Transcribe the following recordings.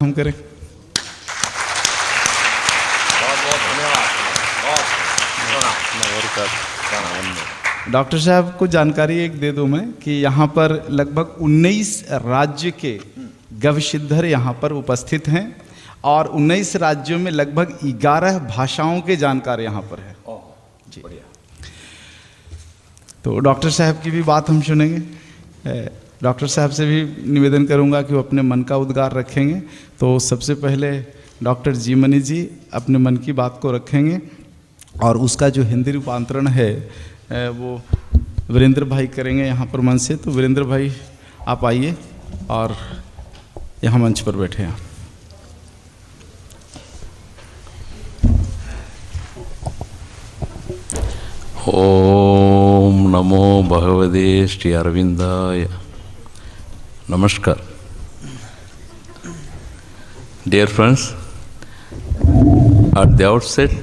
हम करें। डॉक्टर साहब को जानकारी एक दे दूं मैं कि यहाँ पर लगभग 19 राज्य के गविसिद्धर यहाँ पर उपस्थित हैं और 19 राज्यों में लगभग 11 भाषाओं के जानकार यहाँ पर हैं। जी, तो डॉक्टर साहब की भी बात हम सुनेंगे। डॉक्टर साहब से भी निवेदन करूंगा कि वो अपने मन का उद्गार रखेंगे। तो सबसे पहले डॉक्टर जीमनी जी अपने मन की बात को रखेंगे और उसका जो हिंदी रूपांतरण है वो वीरेंद्र भाई करेंगे यहाँ पर मंच से। तो वीरेंद्र भाई आप आइए और यहाँ मंच पर बैठे हैं। ओम नमो भगवते Shri अरविंदाय। Namaskar. Dear friends, at the outset,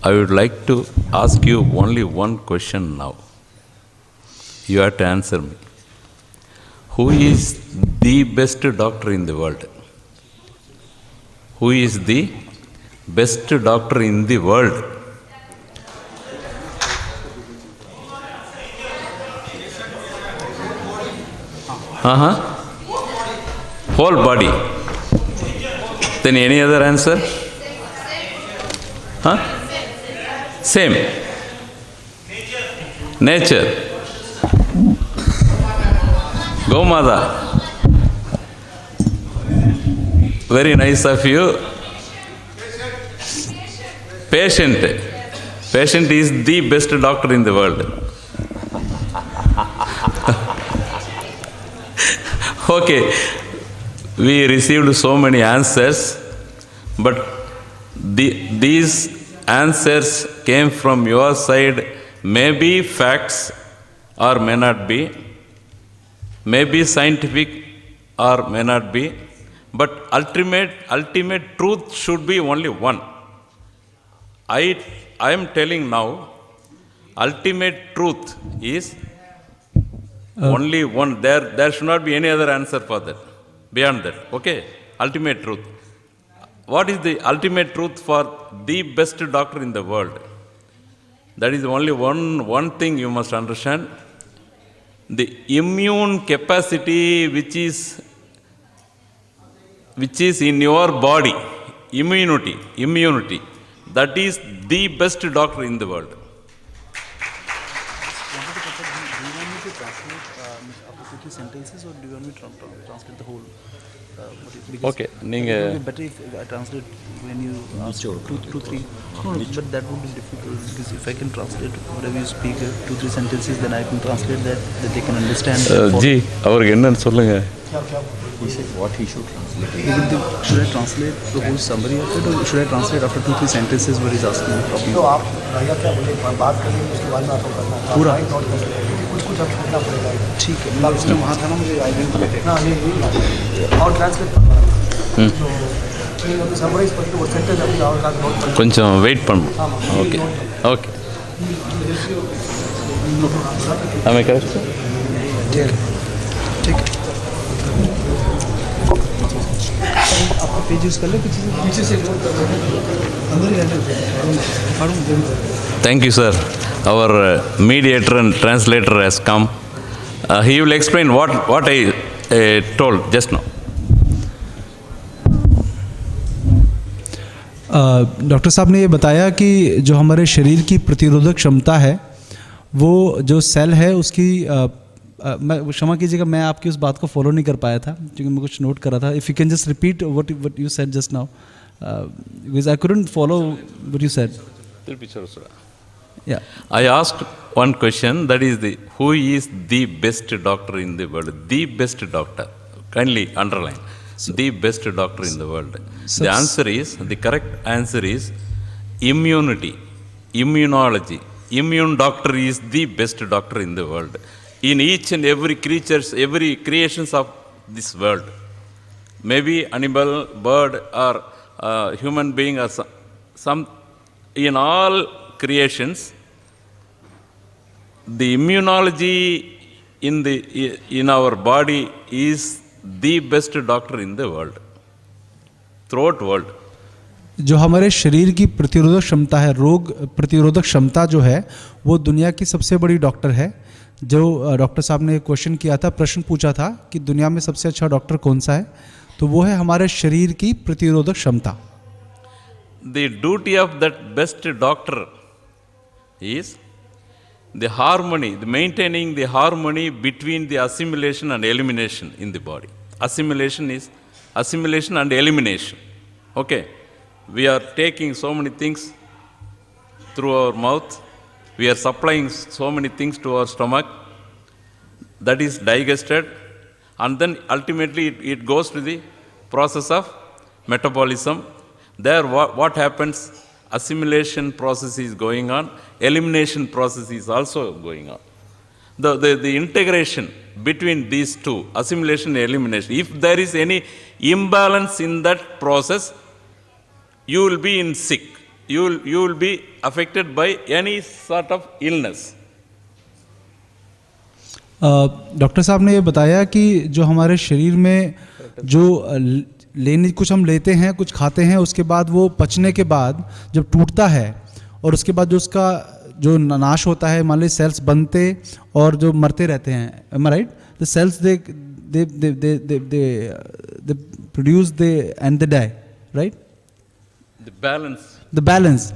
I would like to ask you only one question now. You have to answer me. Who is the best doctor in the world? Who is the best doctor in the world? Whole body. Then any other answer? Same. Nature. Gomada. Very nice of you. Patient. Patient is the best doctor in the world. Okay, we received so many answers, but these answers came from your side, maybe facts or may not be, maybe scientific or may not be, but ultimate truth should be only one. I am telling now, ultimate truth is only one. There should not be any other answer for that, beyond that. Okay, ultimate truth. What is the ultimate truth for the best doctor in the world? That is only one thing you must understand. The immune capacity which is in your body, immunity, that is the best doctor in the world. Sentences, or do you want me to translate the whole? Okay, it would be better if I translate when you ask two, three. No, but that would be difficult because if I can translate whatever you speak, 2-3 sentences, then I can translate that they can understand. Ji, அவருக்கு என்னன்னு சொல்லுங்க. He said what he should translate. Should I translate the whole summary of it, or should I translate after 2-3 sentences what he's asking? तो आप भैया क्या बोले, बात करेंगे उसके बाद में आपको करना है पूरा नोट कर लेंगे, कुछ कुछ अब छोड़ना पड़ेगा। ठीक है, कल उसने वहाँ था ना, मुझे आइडेंटिटी हाँ ये और ट्रांसलेट करना तो समराइज करके वो सेंटेंस अभी और का नोट कर கொஞ்சம் வெயிட் பண்ணணும். ஓகே ஓகே हमें करेक्ट ठीक है। आपका पेज यूज़ कर ले, पीछे से अंदर ही Thank you, sir. Our mediator and translator has come. He will explain what I told just now. Doctor साहब ने ये बताया कि जो हमारे शरीर की प्रतिरोधक क्षमता है, वो जो सेल है उसकी मैं क्षमा कीजिएगा, मैं आपकी उस बात को फॉलो नहीं कर पाया था क्योंकि मैं कुछ नोट कर रहा था. If you can just repeat what you said just now, because I couldn't follow what you said. Yeah. I asked one question, that is who is the best doctor in the world? The best doctor. Kindly underline. The best doctor in the world. The correct answer is immunity, immunology. Immune doctor is the best doctor in the world. In each and every creatures, every creations of this world, maybe animal, bird, or human being, or some in all creations, the immunology in our body is the best doctor in the world, throughout world. जो हमारे शरीर की प्रतिरोधक क्षमता है, रोग प्रतिरोधक क्षमता जो है, वो दुनिया की सबसे बड़ी डॉक्टर है. जो डॉक्टर साहब ने क्वेश्चन किया था, प्रश्न पूछा था कि दुनिया में सबसे अच्छा डॉक्टर कौन सा है, तो वो है हमारे शरीर की प्रतिरोधक क्षमता. The duty of that best doctor is the harmony, the maintaining the harmony between the assimilation and elimination in the body. Assimilation is assimilation and elimination. Okay, we are taking so many things through our mouth. We are supplying so many things to our stomach. That is digested, and then ultimately it goes to the process of metabolism. There what happens? Assimilation process is going on, elimination process is also going on. The integration between these two, assimilation and elimination, if there is any imbalance in that process, you will be in sick. You will be affected by any sort of illness. Doctor साहब ने ये बताया कि जो हमारे शरीर में जो लेने कुछ हम लेते हैं, कुछ खाते हैं, उसके बाद वो पचने के बाद जब टूटता है और उसके बाद जो उसका जो नाश होता है, मान लीजिए सेल्स बनते और जो मरते रहते हैं, am I right? The cells they produce they and they die, right? The balance.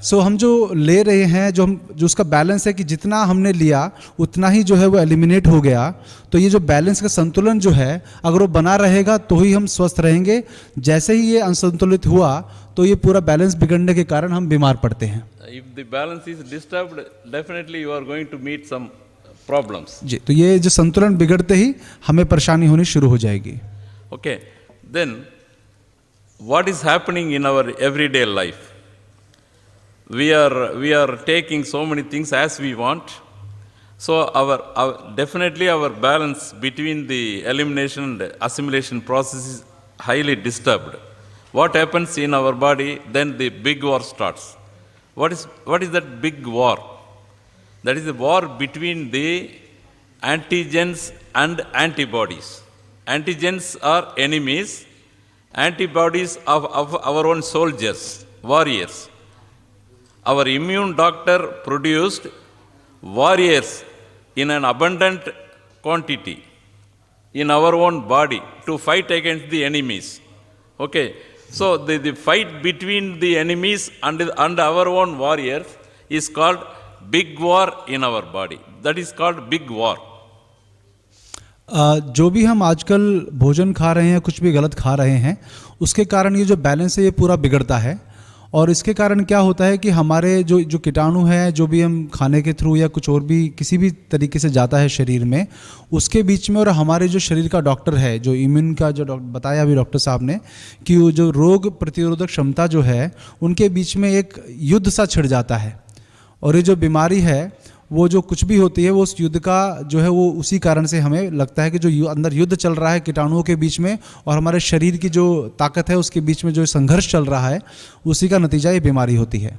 So हम जो ले रहे हैं, जो उसका बैलेंस है कि जितना हमने लिया उतना ही जो है वो एलिमिनेट हो गया. तो ये जो बैलेंस का संतुलन जो है, अगर वो बना रहेगा तो ही हम स्वस्थ रहेंगे. जैसे ही ये असंतुलित हुआ तो ये पूरा बैलेंस बिगड़ने के कारण हम बीमार पड़ते हैं. If the balance is disturbed, definitely you are going to meet some problems. जी, तो ये जो संतुलन बिगड़ते ही हमें परेशानी होनी शुरू हो जाएगी. Okay, then what is happening in our everyday life? We are taking so many things as we want. So our definitely our balance between the elimination and assimilation process is highly disturbed. What happens in our body? Then the big war starts. What is that big war? That is the war between the antigens and antibodies. Antigens are enemies. Antibodies of our own soldiers, warriors. Our immune doctor produced warriors in an abundant quantity in our own body to fight against the enemies. Okay, so the fight between the enemies and our own warriors is called big war in our body. That is called big war. जो भी हम आजकल भोजन खा रहे हैं, कुछ भी गलत खा रहे हैं, उसके कारण ये जो बैलेंस है ये पूरा बिगड़ता है. और इसके कारण क्या होता है कि हमारे जो कीटाणु हैं, जो भी हम खाने के थ्रू या कुछ और भी किसी भी तरीके से जाता है शरीर में, उसके बीच में और हमारे जो शरीर का डॉक्टर है, जो इम्यून का जो बताया अभी डॉक्टर साहब ने, कि वो जो रोग प्रतिरोधक क्षमता जो है, उनके बीच में एक युद्ध सा छिड़ जाता है. और ये जो बीमारी है, वो जो कुछ भी होती है, वो उस युद्ध का जो है वो उसी कारण से हमें लगता है कि जो अंदर युद्ध चल रहा है कीटाणुओं के बीच में और हमारे शरीर की जो ताकत है उसके बीच में जो संघर्ष चल रहा है, उसी का नतीजा ये बीमारी होती है.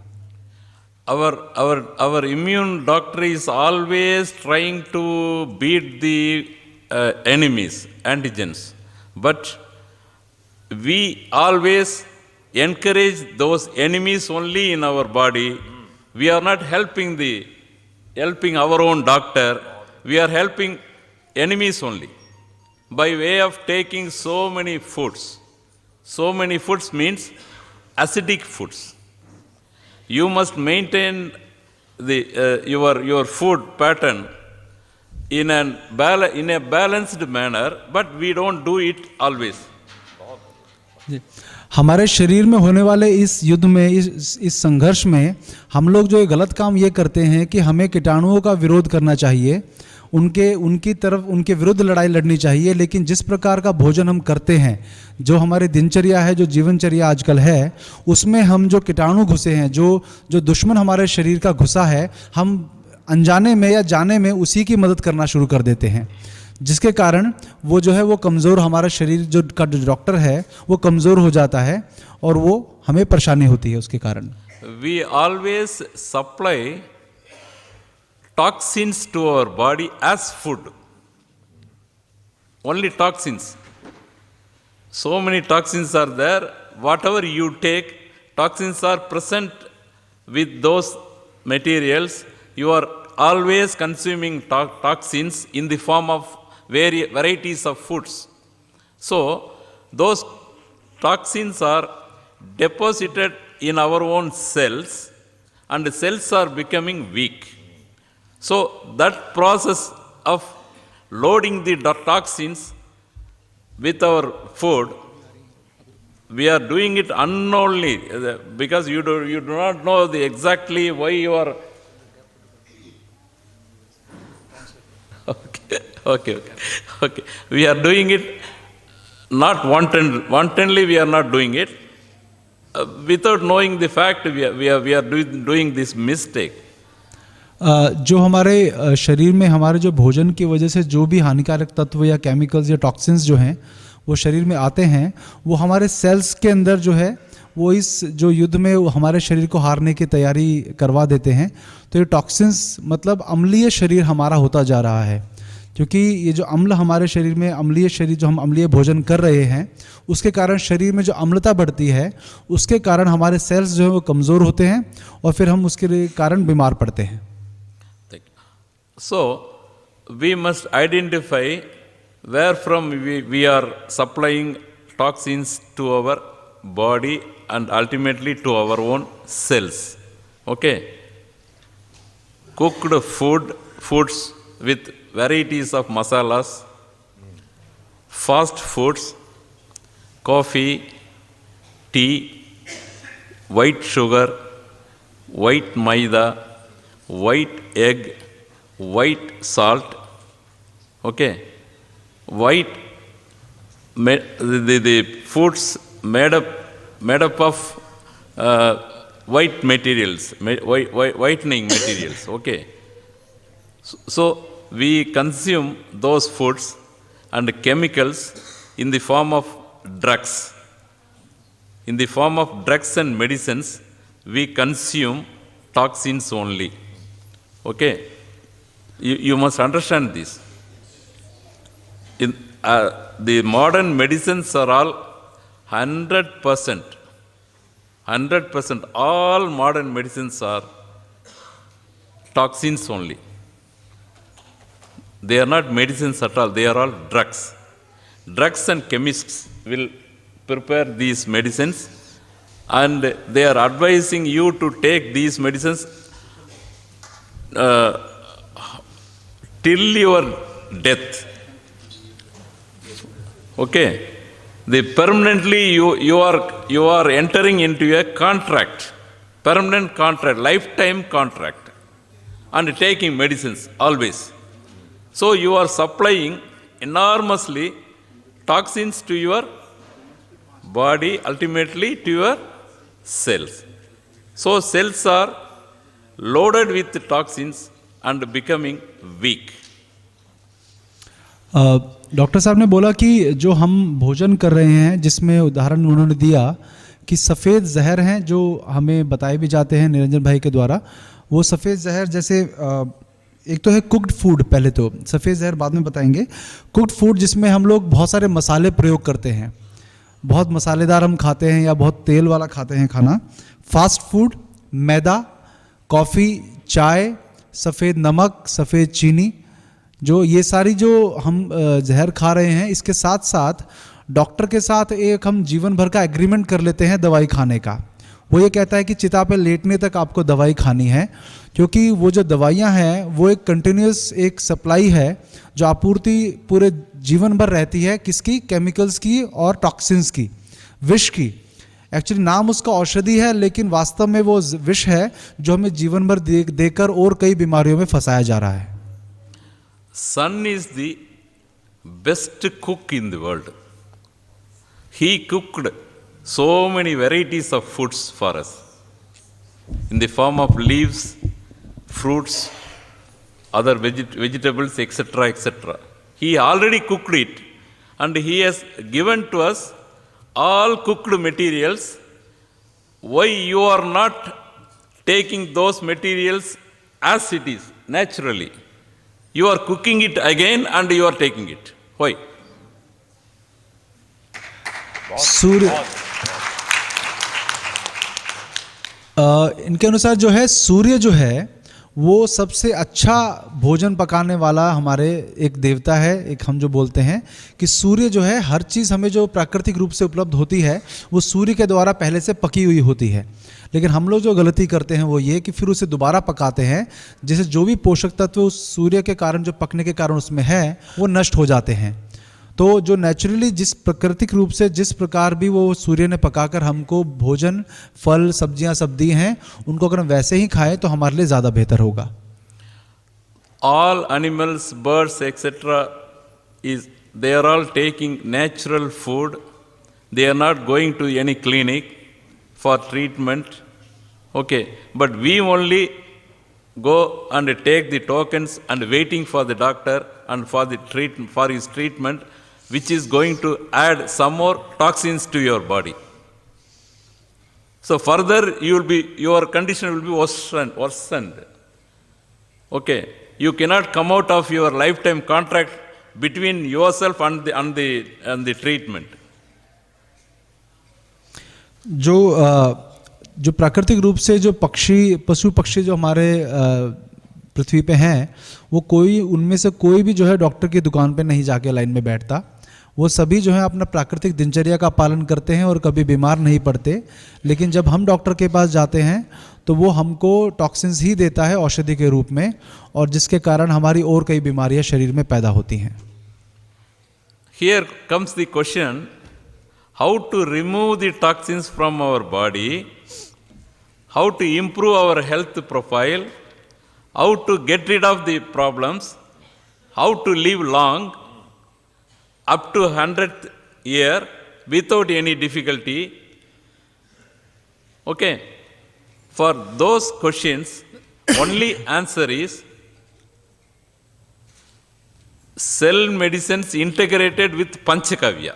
Our immune doctor is always trying to beat the enemies, antigens, but we always encourage those enemies only in our body. We are not helping our own doctor. We are helping enemies only by way of taking so many foods. So many foods means acidic foods. You must maintain your food pattern in a balanced manner, but we don't do it always. हमारे शरीर में होने वाले इस युद्ध में, इस संघर्ष में हम लोग जो गलत काम ये करते हैं कि हमें कीटाणुओं का विरोध करना चाहिए उनकी तरफ उनके विरुद्ध लड़ाई लड़नी चाहिए। लेकिन जिस प्रकार का भोजन हम करते हैं, जो हमारी दिनचर्या है, जो जीवनचर्या आजकल है, उसमें हम जो कीटाणु घुसे हैं, जो दुश्मन हमारे शरीर का घुसा है, हम अनजाने में या जाने में उसी की मदद करना शुरू कर देते हैं, जिसके कारण वो जो है वो कमज़ोर, हमारा शरीर जो डॉक्टर है वो कमज़ोर हो जाता है और वो हमें परेशानी होती है उसके कारण। We always supply toxins to our body as food. Only toxins. So many toxins are there. Whatever you take, toxins are present with those materials. You are always consuming toxins in the form of varieties of foods. So, those toxins are deposited in our own cells, and the cells are becoming weak. So, that process of loading the toxins with our food, we are doing it unknowingly because you do not know exactly why you are. Okay. We are doing it not wantonly. We are not doing it without knowing the fact. We are doing this mistake. जो हमारे शरीर में हमारे जो भोजन की वजह से जो भी हानिकारक तत्व या केमिकल्स या टॉक्सिन्स जो हैं वो शरीर में आते हैं, वो हमारे सेल्स के अंदर जो है वो इस जो युद्ध में हमारे शरीर को हारने की तैयारी करवा देते हैं। तो ये टॉक्सिन्स मतलब अम्लीय शरीर हमारा होता जा रहा है, क्योंकि ये जो अम्ल हमारे शरीर में, अम्लीय शरीर जो हम अम्लीय भोजन कर रहे हैं उसके कारण शरीर में जो अम्लता बढ़ती है उसके कारण हमारे सेल्स जो है वो कमज़ोर होते हैं और फिर हम उसके कारण बीमार पड़ते हैं। So, we must identify where from we are supplying toxins to our body and ultimately to our own cells. Okay? Cooked foods with varieties of masalas, fast foods, coffee, tea, white sugar, white maida, white egg, white salt, okay, the foods made up of white materials, whitening materials, okay. So we consume those foods and chemicals in the form of drugs. In the form of drugs and medicines, we consume toxins only, okay. You must understand this. The modern medicines are all 100%. All modern medicines are toxins only. They are not medicines at all. They are all drugs. Drugs and chemists will prepare these medicines, and they are advising you to take these medicines till your death. Okay? Permanently you are entering into a contract, permanent contract, lifetime contract, and taking medicines always. So you are supplying enormously toxins to your body, ultimately to your cells. So cells are loaded with toxins and becoming weak. Doctor साहब ने बोला कि जो हम भोजन कर रहे हैं, जिसमें उदाहरण उन्होंने दिया कि सफ़ेद जहर हैं जो हमें बताए भी जाते हैं निरंजन भाई के द्वारा। वो सफ़ेद जहर जैसे एक तो है कुक्ड फूड, पहले तो सफ़ेद जहर बाद में बताएंगे। कुक्ड फूड जिसमें हम लोग बहुत सारे मसाले प्रयोग करते हैं, बहुत मसालेदार हम खाते हैं या बहुत तेल वाला खाते हैं खाना। फास्ट फूड, मैदा, कॉफ़ी, चाय, सफ़ेद नमक, सफ़ेद चीनी, जो ये सारी जो हम जहर खा रहे हैं, इसके साथ साथ डॉक्टर के साथ एक हम जीवन भर का एग्रीमेंट कर लेते हैं दवाई खाने का। वो ये कहता है कि चिता पे लेटने तक आपको दवाई खानी है, क्योंकि वो जो दवाइयाँ हैं वो एक कंटिन्यूस एक सप्लाई है जो आपूर्ति पूरे जीवन भर रहती है। किसकी? केमिकल्स की और टॉक्सिन्स की, विष की। एक्चुअली नाम उसका औषधि है, लेकिन वास्तव में वो विष है जो हमें जीवन भर देकर और कई बीमारियों में फंसाया जा रहा है। Sun is the best cook in the world. He cooked so many varieties of foods for us in the form of leaves, fruits, other vegetables, etc., etc. He already cooked it, and he has given to us all cooked materials. Why you are not taking those materials as it is, naturally? You are cooking it again and you are taking it. Why? सूर्य इनके अनुसार जो है सूर्य जो है वो सबसे अच्छा भोजन पकाने वाला हमारे एक देवता है। एक हम जो बोलते हैं कि सूर्य जो है हर चीज़ हमें जो प्राकृतिक रूप से उपलब्ध होती है वो सूर्य के द्वारा पहले से पकी हुई होती है। लेकिन हम लोग जो गलती करते हैं वो ये कि फिर उसे दोबारा पकाते हैं, जिससे जो भी पोषक तत्व उस सूर्य के कारण जो पकने के कारण उसमें है वो नष्ट हो जाते हैं। तो जो नेचुरली जिस प्राकृतिक रूप से जिस प्रकार भी वो सूर्य ने पकाकर हमको भोजन फल सब्जियां सब दी हैं, उनको अगर हम वैसे ही खाएं तो हमारे लिए ज़्यादा बेहतर होगा। All animals, birds, etc. They are all taking natural food. They are not going to any clinic for treatment. Okay, but we only go and take the tokens and waiting for the doctor and for his treatment, which is going to add some more toxins to your body. So further your condition will be worsened. Okay, you cannot come out of your lifetime contract between yourself and the treatment. जो प्राकृतिक रूप से जो पशु पक्षी जो हमारे पृथ्वी पे हैं, वो उनमें से कोई भी जो है डॉक्टर की दुकान पे नहीं जाके लाइन में बैठता। वो सभी जो है अपना प्राकृतिक दिनचर्या का पालन करते हैं और कभी बीमार नहीं पड़ते। लेकिन जब हम डॉक्टर के पास जाते हैं तो वो हमको टॉक्सिन्स ही देता है औषधि के रूप में, और जिसके कारण हमारी और कई बीमारियां शरीर में पैदा होती हैं। Here comes the question, how to remove the toxins from our body, how to improve our health profile, how to get rid of the problems, how to live long, up to 100th year without any difficulty. Okay, for those questions, only answer is cell medicines integrated with Panchakavya.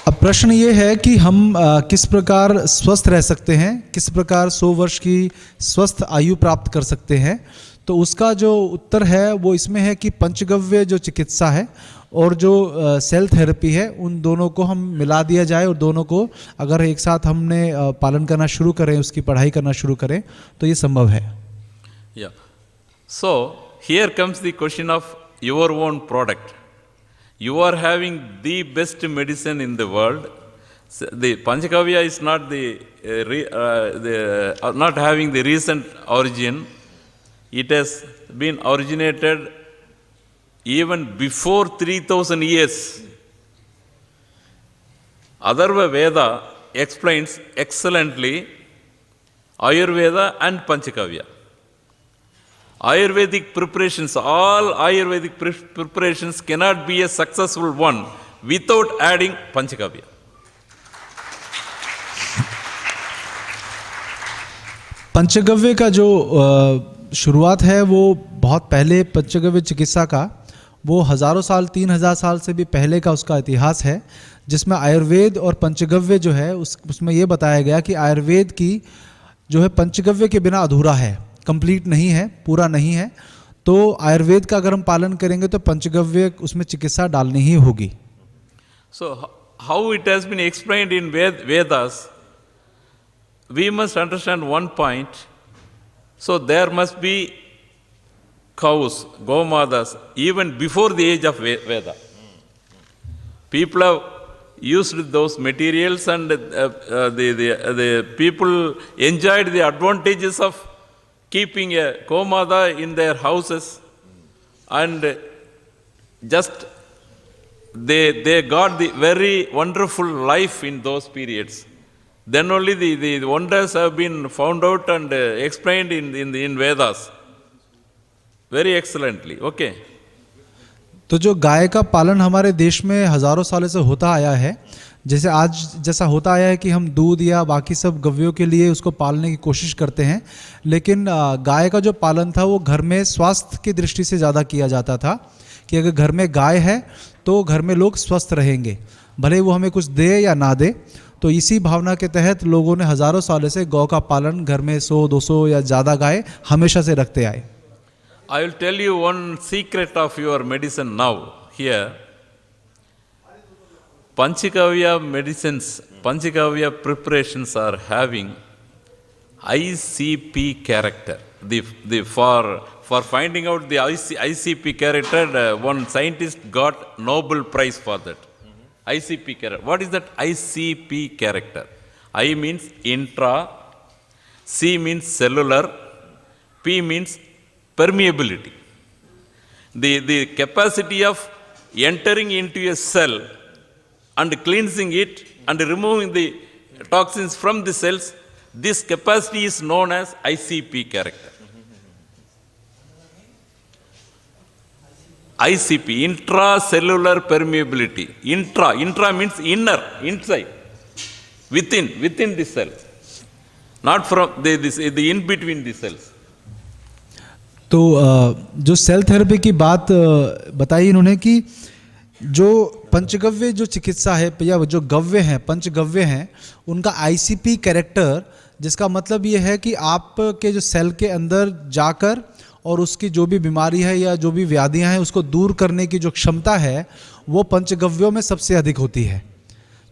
अब प्रश्न ये है कि हम किस प्रकार स्वस्थ रह सकते हैं, किस प्रकार 100 वर्ष की स्वस्थ आयु प्राप्त कर सकते हैं। तो उसका जो उत्तर है वो इसमें है कि पंचगव्य जो चिकित्सा है और जो सेल थेरेपी है, उन दोनों को हम मिला दिया जाए और दोनों को अगर एक साथ हमने पालन करना शुरू करें, उसकी पढ़ाई करना शुरू करें तो ये संभव है। Yeah. So here comes the question of your own product. You are having the best medicine in the world. The Panchakavya is not not having the recent origin. It has been originated even before 3000 years. Atharva Veda explains excellently Ayurveda and Panchakavya. Ayurvedic preparations, all Ayurvedic preparations cannot be a successful one without adding Panchakavya. पंचगव्य का जो शुरुआत है वो बहुत पहले पंचगव्य चिकित्सा का वो हज़ारों साल 3000 साल से भी पहले का उसका इतिहास है, जिसमें आयुर्वेद और पंचगव्य जो है उसमें ये बताया गया कि आयुर्वेद की जो है पंचगव्य के बिना अधूरा है, कंप्लीट नहीं है, पूरा नहीं है। तो आयुर्वेद का अगर हम पालन करेंगे तो पंचगव्य उसमें चिकित्सा डालनी ही होगी। So how it has been explained in Vedas, we must understand one point. So there must be cows, gomadas, even before the age of Veda. People have used those materials and the people enjoyed the advantages of keeping a gomada in their houses, and just they got the very wonderful life in those periods. then only the wonders have been found out and explained in Vedas. Very excellently. Okay. तो जो गाय का पालन हमारे देश में हज़ारों सालों से होता आया है, जैसे आज जैसा होता आया है कि हम दूध या बाकी सब गव्यों के लिए उसको पालने की कोशिश करते हैं, लेकिन गाय का जो पालन था वो घर में स्वास्थ्य की दृष्टि से ज़्यादा किया जाता था कि अगर घर में गाय है तो घर में लोग स्वस्थ रहेंगे, भले वो हमें कुछ दे या ना दे। तो इसी भावना के तहत लोगों ने हज़ारों सालों से गौ का पालन घर में 100-200 या ज़्यादा गाय हमेशा से रखते आए। I will tell you one secret of your medicine now here. Panchagavya medicines, Panchagavya preparations are having ICP character. For finding out the ICP character, one scientist got Nobel Prize for that. ICP character. What is that ICP character? I means intra, C means cellular, P means permeability. The capacity of entering into a cell and cleansing it and removing the toxins from the cells, this capacity is known as ICP character. ICP, intracellular permeability. Intra means inner, inside, within the cell, not from the in between the cells. तो जो cell therapy की बात बताई इन्होंने कि जो पंचगव्य जो चिकित्सा है या जो गव्य हैं, पंचगव्य हैं, उनका आईसीपी कैरेक्टर, जिसका मतलब ये है कि आपके जो सेल के अंदर जाकर और उसकी जो भी बीमारी है या जो भी व्याधियां हैं उसको दूर करने की जो क्षमता है वो पंचगव्यों में सबसे अधिक होती है।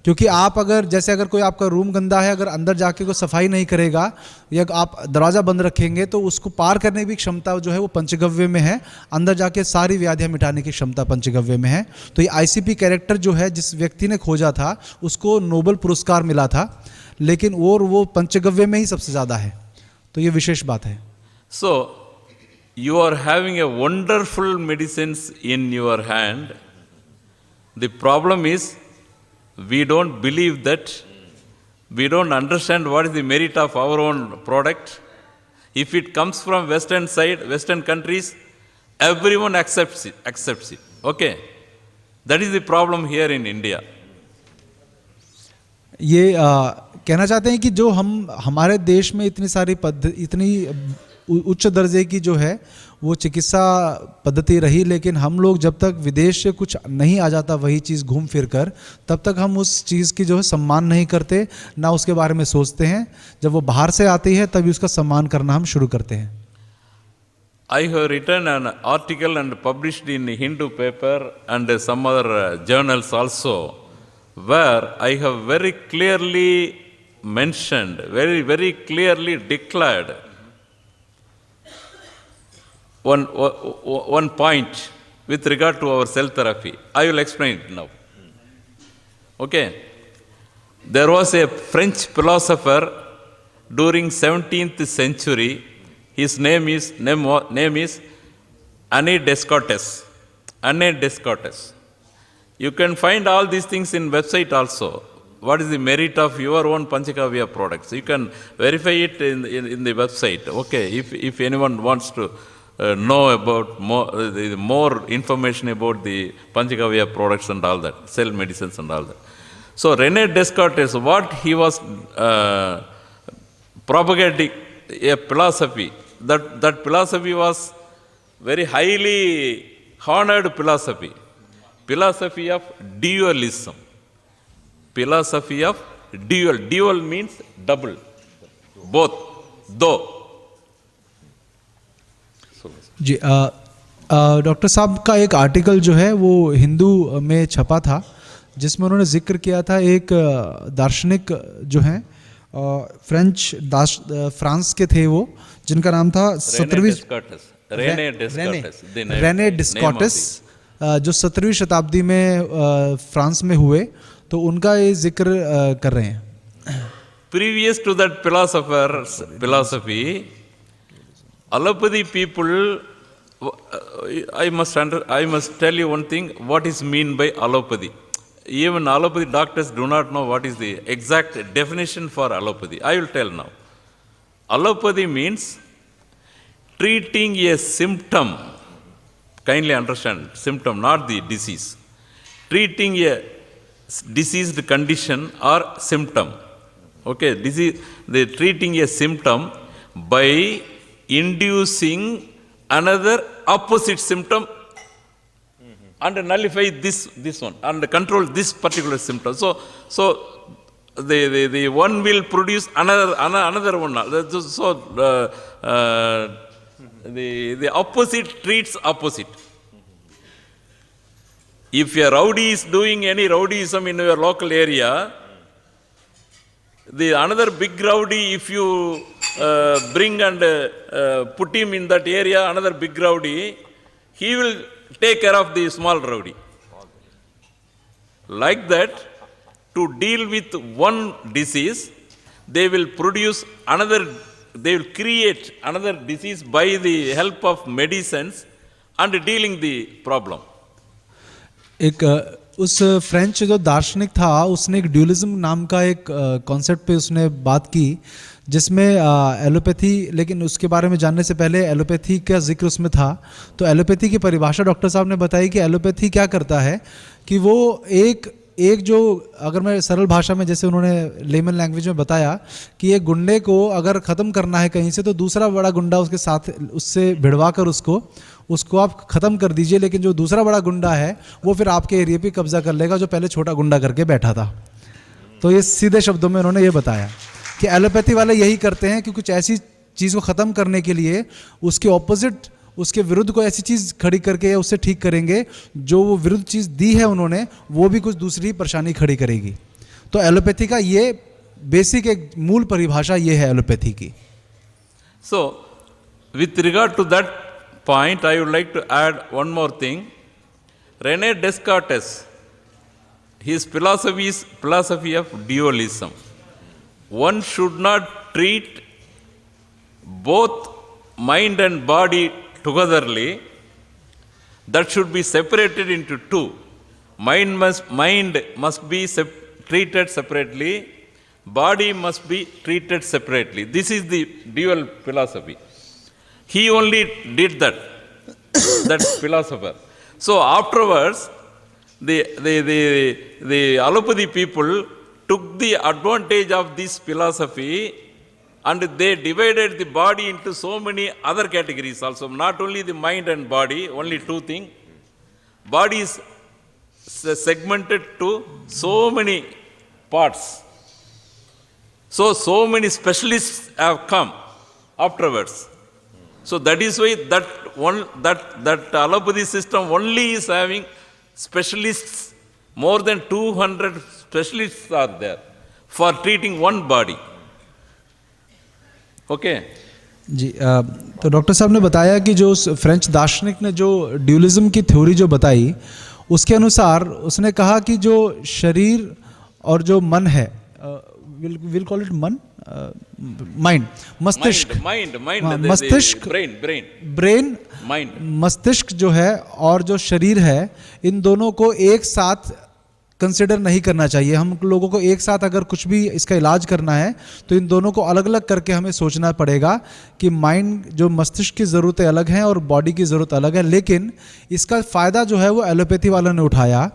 क्योंकि आप अगर कोई आपका रूम गंदा है, अगर अंदर जाके कोई सफाई नहीं करेगा या आप दरवाज़ा बंद रखेंगे तो उसको पार करने की क्षमता जो है वो पंचगव्य में है, अंदर जाके सारी व्याधियां मिटाने की क्षमता पंचगव्य में है। तो ये आईसीपी कैरेक्टर जो है जिस व्यक्ति ने खोजा था उसको नोबेल पुरस्कार मिला था, लेकिन वो पंचगव्य में ही सबसे ज़्यादा है। तो ये विशेष बात है। So you are having a wonderful medicines in your hand. The problem is we don't believe that, we don't understand what is the merit of our own product. If it comes from Western side, Western countries, everyone accepts it. Okay? That is the problem here in India. ये कहना चाहते हैं कि जो हमारे देश में इतनी सारी इतनी उच्च दर्जे की जो है वो चिकित्सा पद्धति रही, लेकिन हम लोग जब तक विदेश से कुछ नहीं आ जाता वही चीज़ घूम फिर कर, तब तक हम उस चीज़ की जो है सम्मान नहीं करते, ना उसके बारे में सोचते हैं। जब वो बाहर से आती है तभी उसका सम्मान करना हम शुरू करते हैं। I have written an article and published in Hindu paper and some other journals also, where I have very clearly mentioned, very clearly declared one point with regard to our cell therapy. I will explain it now. Okay. There was a French philosopher during 17th century. His name is René Descartes. René Descartes. You can find all these things in website also. What is the merit of your own Panchagavya products? You can verify it in the website. Okay, if anyone wants to know about more information about the Panchagavya products and all that, cell medicines and all that. So René Descartes, what he was propagating a philosophy, that philosophy was very highly honored philosophy of dualism. Philosophy of dual means double, both, दो। जी doctor साहब का एक article जो है वो हिंदू में छपा था, जिसमें उन्होंने जिक्र किया था एक दार्शनिक जो हैं फ्रांस के थे वो, जिनका नाम था रेने डिस्कार्टिस, जो 17वीं शताब्दी में फ्रांस में हुए, तो उनका ये जिक्र कर रहे हैं। Previous to that philosopher's philosophy, allopathy people, I must tell you one thing, what is mean by allopathy. even allopathy doctors do not know what is the exact definition for allopathy. I will tell now. Allopathy means treating a symptom. Kindly understand, symptom, not the disease. Treating a diseased condition or symptom. Okay, treating a symptom by inducing another opposite symptom and nullify this one and control this particular symptom. So the one will produce another one. So the opposite treats opposite. If a rowdy is doing any rowdyism in your local area, the another big rowdy, if you bring and put him in that area, another big rowdy, he will take care of the small rowdy. Like that, to deal with one disease, they will produce another, they will create another disease by the help of medicines and dealing the problem. एक उस French जो दार्शनिक था उसने एक dualism नाम का एक कॉन्सेप्ट पे उसने बात की जिसमें एलोपैथी, लेकिन उसके बारे में जानने से पहले एलोपैथी का जिक्र उसमें था। तो एलोपैथी की परिभाषा डॉक्टर साहब ने बताई कि एलोपैथी क्या करता है कि वो एक जो, अगर मैं सरल भाषा में जैसे उन्होंने लेमन लैंग्वेज में बताया कि एक गुंडे को अगर ख़त्म करना है कहीं से तो दूसरा बड़ा गुंडा उसके साथ उससे भिड़वा कर उसको आप ख़त्म कर दीजिए, लेकिन जो दूसरा बड़ा गुंडा है वो फिर आपके एरिया पे कब्जा कर लेगा जो पहले छोटा गुंडा करके बैठा था। तो ये सीधे शब्दों में उन्होंने ये बताया कि एलोपैथी वाले यही करते हैं कि कुछ ऐसी चीज़ को ख़त्म करने के लिए उसके ऑपोजिट, उसके विरुद्ध कोई ऐसी चीज़ खड़ी करके या उससे ठीक करेंगे, जो वो विरुद्ध चीज़ दी है उन्होंने वो भी कुछ दूसरी परेशानी खड़ी करेगी। तो एलोपैथी का ये बेसिक एक मूल परिभाषा ये है एलोपैथी की। So, with regard to that point, I would like to add one more thing. Rene Descartes, his philosophy is philosophy of dualism. One should not treat both mind and body togetherly. That should be separated into two. Mind must be treated separately. Body must be treated separately. This is the dual philosophy. He only did that, that philosopher. So afterwards, the allopathy people took the advantage of this philosophy and they divided the body into so many other categories also. Not only the mind and body, only two things. Body is segmented to so many parts. So many specialists have come afterwards. So that is why that allopathy system only is having specialists. More than 200 specialists are there for treating one body. Okay. जी, तो doctor साहब ने बताया कि जो उस French दार्शनिक ने जो ड्यूलिज्म की थ्योरी जो बताई उसके अनुसार उसने कहा कि जो शरीर और जो मन है, विल कॉल इट मन, माइंड, मस्तिष्क, मस्तिष्क, ब्रेन, माइंड, मस्तिष्क जो है और जो शरीर है, इन दोनों को एक साथ कंसिडर नहीं करना चाहिए। हम लोगों को एक साथ अगर कुछ भी इसका इलाज करना है तो इन दोनों को अलग अलग करके हमें सोचना पड़ेगा कि माइंड, जो मस्तिष्क की ज़रूरतें अलग हैं और बॉडी की ज़रूरत अलग है। लेकिन इसका फ़ायदा जो है वो एलोपैथी वालों ने उठाया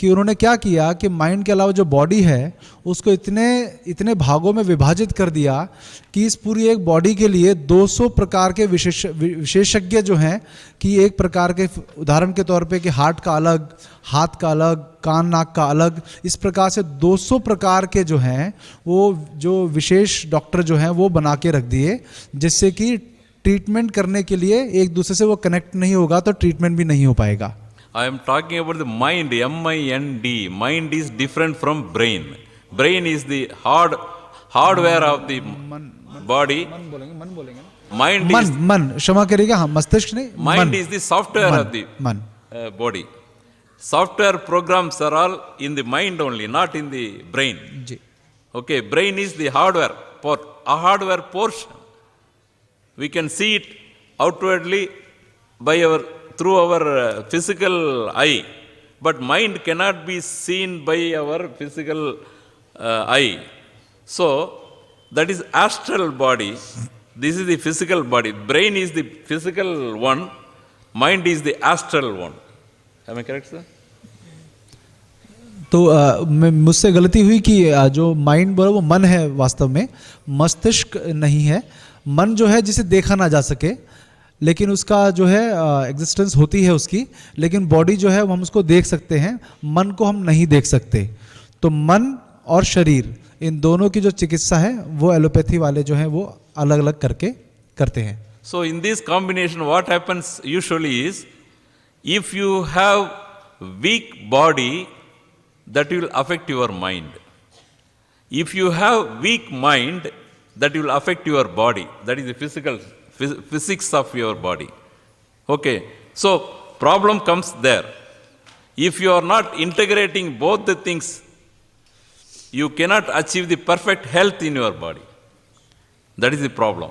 कि उन्होंने क्या किया कि माइंड के अलावा जो बॉडी है उसको इतने भागों में विभाजित कर दिया कि इस पूरी एक बॉडी के लिए 200 प्रकार के विशेषज्ञ जो हैं, कि एक प्रकार के उदाहरण के तौर पे कि हार्ट का अलग, हाथ का अलग, कान नाक का अलग, इस प्रकार से 200 प्रकार के जो हैं वो जो विशेष डॉक्टर जो हैं वो बना के रख दिए, जिससे कि ट्रीटमेंट करने के लिए एक दूसरे से वो कनेक्ट नहीं होगा तो ट्रीटमेंट भी नहीं हो पाएगा। I am talking about the mind, M-I-N-D. Mind is different from brain. Brain is the hardware of the body. Mind is मन, क्षमा करिएगा, हाँ, मस्तिष्क नहीं, mind is the software of the body. Software programs are all in the mind only, not in the brain. Ji, Okay, brain is the hardware portion. We can see it outwardly through our physical eye, but mind cannot be seen by our physical eye. So, that is astral body. This is the physical body. Brain is the physical one, mind is the astral one. Am I correct, sir? तो मुझसे गलती हुई कि जो mind बोला वो मन है, वास्तव में मस्तिष्क नहीं है। मन जो है जिसे देखा ना जा सके, लेकिन उसका जो है एग्जिस्टेंस होती है उसकी, लेकिन बॉडी जो है वो हम उसको देख सकते हैं, मन को हम नहीं देख सकते। तो मन और शरीर इन दोनों की जो चिकित्सा है वो एलोपैथी वाले जो हैं वो अलग अलग करके करते हैं। So in this combination what happens usually is, if you have weak body, that will affect your mind. If you have weak mind, that will affect your body. That is the physics of your body. Okay, so problem comes there. If you are not integrating both the things, you cannot achieve the perfect health in your body. That is the problem.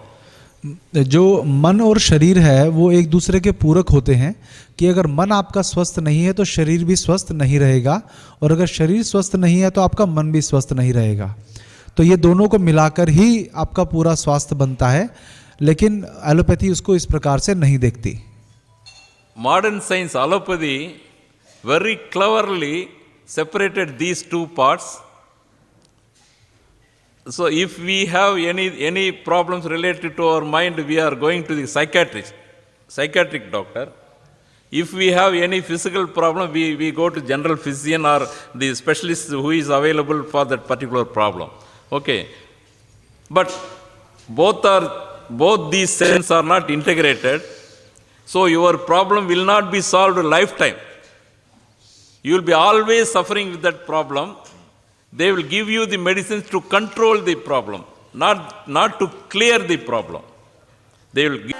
जो मन और शरीर है वो एक दूसरे के पूरक होते हैं, कि अगर मन आपका स्वस्थ नहीं है तो शरीर भी स्वस्थ नहीं रहेगा, और अगर शरीर स्वस्थ नहीं है तो आपका मन भी स्वस्थ नहीं रहेगा। तो ये दोनों को मिलाकर ही आपका पूरा स्वास्थ्य बनता है, लेकिन एलोपैथी उसको इस प्रकार से नहीं देखती। Modern science, allopathy, very cleverly separated these two parts. So if we have any problems related to our mind, we are going to the psychiatric doctor. If we have any physical problem, we go to general physician or the specialist who is available for that particular problem. Okay. But both these senses are not integrated. So your problem will not be solved a lifetime. You will be always suffering with that problem. They will give you the medicines to control the problem, not to clear the problem. They will give